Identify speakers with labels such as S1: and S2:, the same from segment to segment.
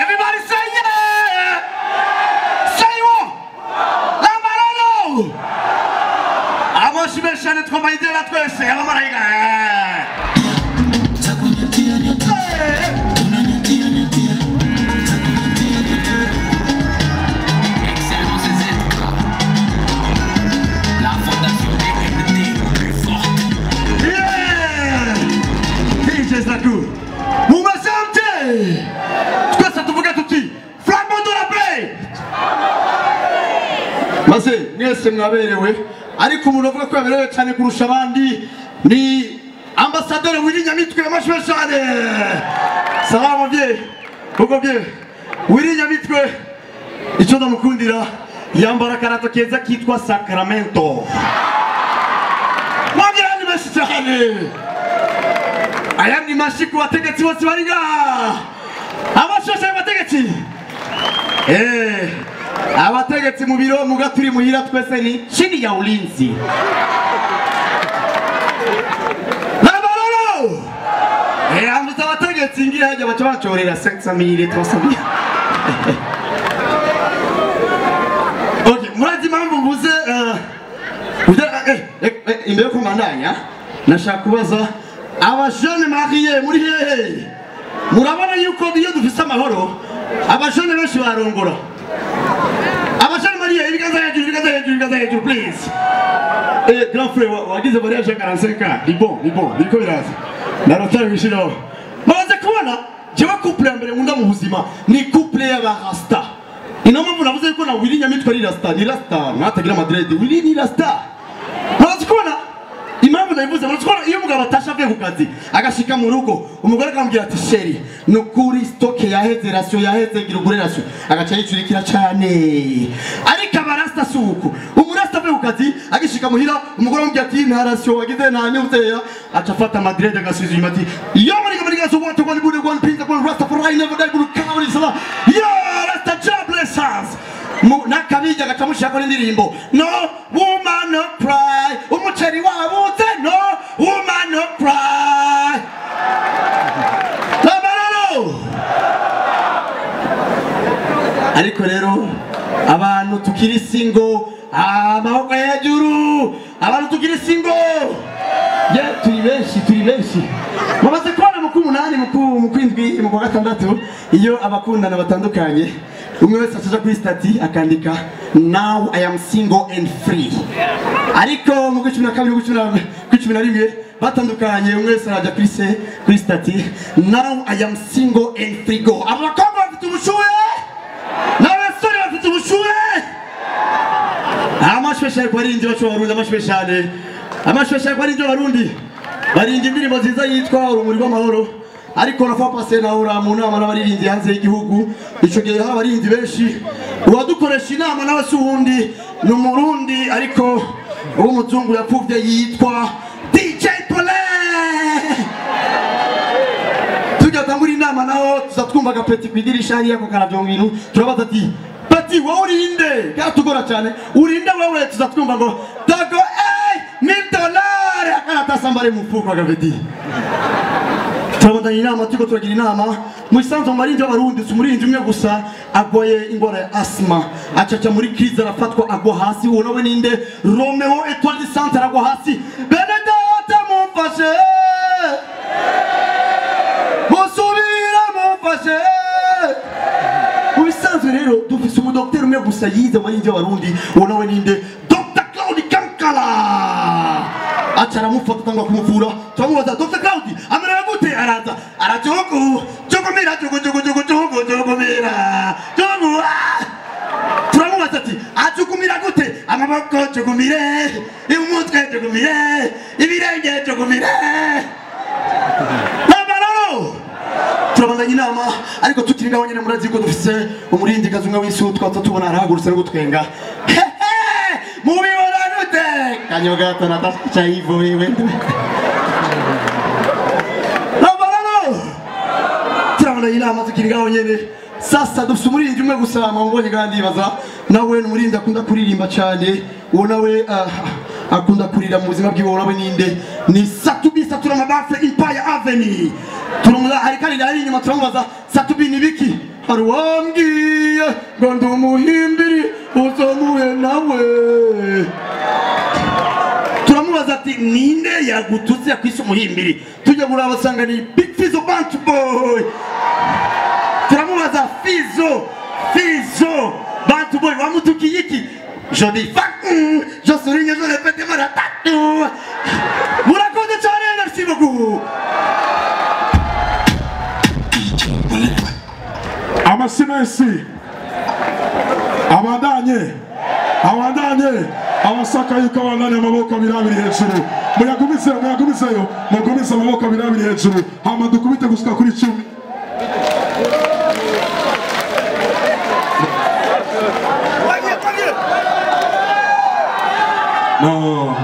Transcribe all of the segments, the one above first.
S1: Everybody say yeah! Say what? La Malolo! Amos Meshane Tromaide la Twese, la Mariga. Vous me sentez? Quoi ça te regarde tout petit? Flambeau de la paix! Maze, mwese mwaberewe ariko umuntu avuga ko yaberewe cyane kurusha abandi ni ambasaderi Willy Nyamitwe amashwe cyane. Sawa muvye. Uko bye. Willy Nyamitwe icyo ndamukundira yambara karato keza kitwa Sacramento. Mwagira ni bashyi cyane. Ayandi mashiku wategetsi bose bari ngaha abashoshe abategetsi abategetsi mu biro muga turi muhira twese ni chini ya ulinzi Nabalolo ambuza abategetsi ngira haje baca bacorera 500,000 300,000 Okay murazi mambo mbuze imbere ko mandanya nashaka kubaza abajene mariye muri hehe murabona yuko iyo dufise amahoro abajene benshi barongora abajene mariye ibiganza hejuru please grand frère wagize mariage ya 45 ans ni bon niko biraza narotari bishiro baze kubona jewe couple ya mbere nkunda mu buzima ni couple y'abarasta inama munavuze yuko na Willy Nyamitwe ari rasta ni rasta natagira Madrid Willy ni rasta baze kubona impamvu ndayivuze murutwara iyo umugabo atashavuye ku kazi agashika mu rugo umugore akamubwira ati sheri nukuri stoke yaheze ratio yaheze girugure ratio agaca yicurikira cyane ariko abarasta suko umurasta avuye ku kazi agishika muhira umugore amubwira ati nta ratio wagize nta nyuzeya aca afata Madrid agasubiza inyuma ati yo muri gaso want to go one pinza one rasta for I never die good cover is yo rasta jobless us nakabijya gatamushaka n'indirimbo no woman no cry umuceri wabuze no woman no cry Tabaralo ariko rero abantu tukiri single amaboko hejuru abantu tukiri single turi benshi mabaze kubona mu kumunani mu kwindwi mu kwa gatandatu iyo abakundana batandukanye umwe wese asaja kuri stati akandika now I am single and free ariko mu 12 batandukanye umwe wese araja kuri stati now I am single and free go abakobwa bafite ubushuhe n'abasore bafite ubushuhe amashwesha kwa rindi bacho barundi amashwesha kwa rindi barundi barinda indirimbo nziza yitwa urumuri rw'amahoro ariko nafa pase na ura mu nama n'abaririmbyi hanze y'igihugu ico gihe haba baririmbyi benshi uwadukoresha inama n'abasuhundi n'umurundi ariko uwo muzungu yapfuvye yitwa DJ Pole tujatangura inama naho tuzatwumva gapeti kwidirisha hariya ko karavyo ngwinu turabaza ati pati wowe urinde gatugora cyane urinde wewe tuzatwumva ngo dago $1,000 akana sambare mufuko agavedi turabandanya inama tuko turagira inama mu isanzo marindi y'abarundi umurinzi umwe gusa agoye ingora ya asma acaca muri crise arafatwa agwa hasi uwo nawe ninde Romeo Etoile du Centre agwa hasi Benedata mumfashe musubira mumfashe mu isanzo rero dufise umudokter umwe gusa yize marindi y'abarundi uwo nawe ninde Dr. Claude Kankala acara mufata tangwa kumuvura twamubaza Dr. Claude amera gute araza arajogo jogomera jogomera turamubaza ati ajukumira gute amaboko jogomire umutwe jogomire ibirenge jogomire Nabalolo turabandanya inama ariko tukiringaho nyene murazi ko dufise umurindi kazumwe w'isu twatubona arahagurutse no gutwenga mubibona nute kanyogata natasha hivyo wewe Nabalolo turabandanya inama tukiringaho nyene sasa dufise umurindi umwe gusa mbonye kandi baza nawe n'umurindi akunda kuririmba cyane uwo nawe akunda kurira mu buzima bwiwe urabe ninde ni Satubi Saturama Bafe Empire Avenue turamuza ari kandi ari inyuma turamubaza Satubi ni biki hari wambwiye ngo ndumuhimbiri uzomuhe nawe turamubaza ati ninde yagututse yakwise umuhimbiri tujya burabasanga ni Big Fizzo Bantu Boy turamubaza Fizzo Bantu Boy wamutukiye iki je dis fuck je souligne je répète ma tatou vous racontez ça merci beaucoup
S2: Amasimesi abandanye abasaka yuko abandanye amaboko abiri hejuru muyagumiseyo mugumise amaboko abiri hejuru hama dukubite gusuka kuri 10 no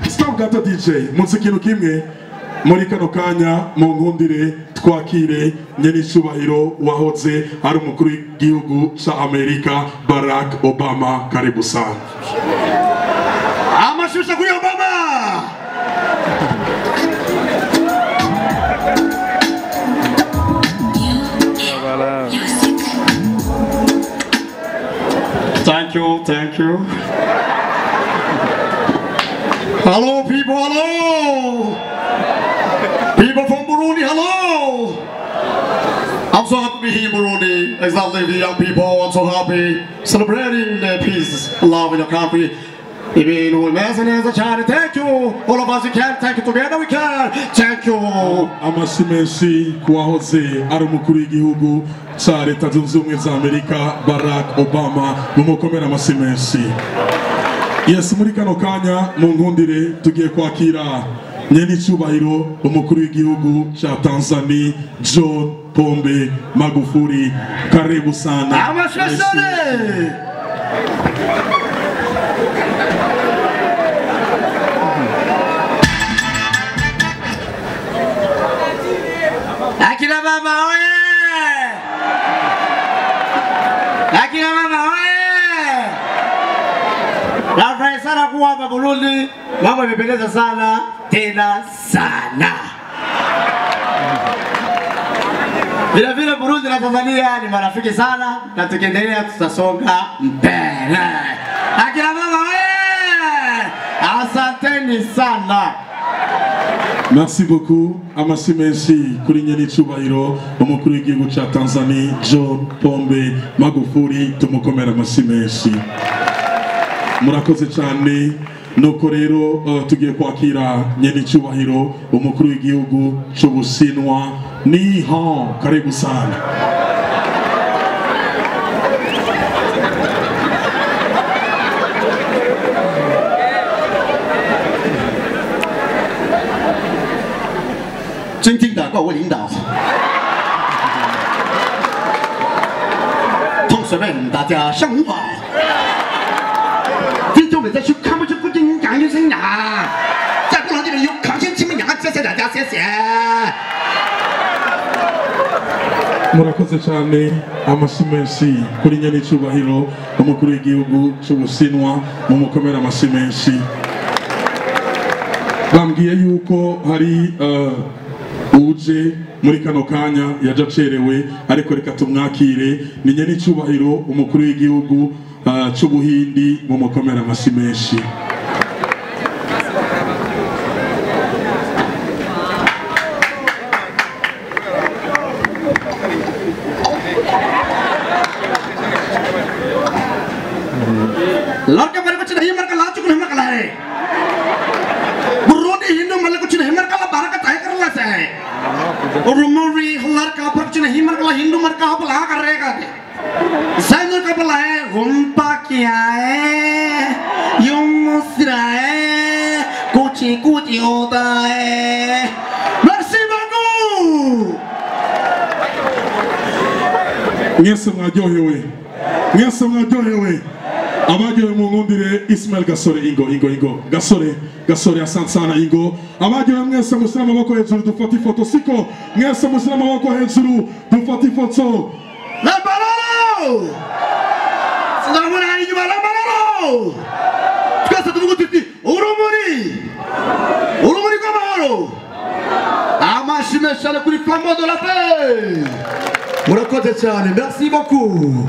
S2: stop gato DJ munsi kintu kimwe muri kano kanya mu nkundire twakire nyenicubahiro wahoze ari umukuru w'igihugu ca Amerika Barack Obama karibu sana
S1: amashusho kuri Obama thank you hello people from Burundi, hello! I'm so happy to be here in Burundi, exactly the young people, I'm so happy celebrating the peace, love in your country. Even when Mason is a child, thank you! All of us we can, thank you together we can, thank you!
S2: Amasimesi kuwahoze ari umukuru w'igihugu ca Leta Zunze Ubumwe za Amerika Barack Obama mumukomera amasimesi. Yes, muri kano kanya mu nkundire tugiye kwakira nyenicubahiro umukuru w'igihugu ca Tanzania John Pombe Magufuli karibu sana
S1: amashashane akina mama oye nafurahi sana kuwa hapa Burundi, mambo yamependeza sana tena sana. Vile Burundi na Tanzania ni marafiki sana na tukiendelea tutasonga mbele. Akina mama wewe, asanteni sana.
S2: Merci beaucoup. Amasimesi kuri nyenicubahiro umukuru w'igihugu ca Tanzania John Pombe Magufuli tumukomera amasimesi. Murakoze cyane nuko rero tugiye kwakira nyenicubahiro umukuru w'igihugu c'Ubushinwa ni hao karibu sana
S1: 尊敬的各位领导同学们大家上午好再去看不出不经讲就生呀，在不能这里有康健亲们养，谢谢大家，谢谢。
S2: Murakoze cyane amasimesi kuri nyenicubahiro umukuru w'igihugu c'Ubushinwa mumukomera amasimesi. Bambwiye yuko hari uje muri kano kanya yajacerewe ariko reka tumwakire ni nyenicubahiro umukuru w'igihugu c'Ubuhindi mumukomera amasimesi.
S1: लड़के मेरे कुछ नहीं मर का ला चुके नहीं मर का ला है बुरुंडी हिंदू मल्ले कुछ नहीं मर का ला बारह का तय कर ला से और रुमोरी लड़का पर कुछ नहीं मर का ला हिंदू मर का अपला कर रहेगा साइनर का अपला है गुम्पा किया है यूं मुस्कुरा है कुछ होता है merci beaucoup
S2: Nyese mwaryohewe abagiwe mu nkundire Ismail Gasore Ingo Gasore asante sana Ingo abagiwe mwese mushyira amaboko hejuru dufata ifoto siko mwese mushyira amaboko hejuru dufata ifoto
S1: Lambararo sinabona hari inyuma Lambararo twese tuvuga tuti amashi menshi cyane kuri Flambeau de la Paix. Murakoze cyane, merci beaucoup.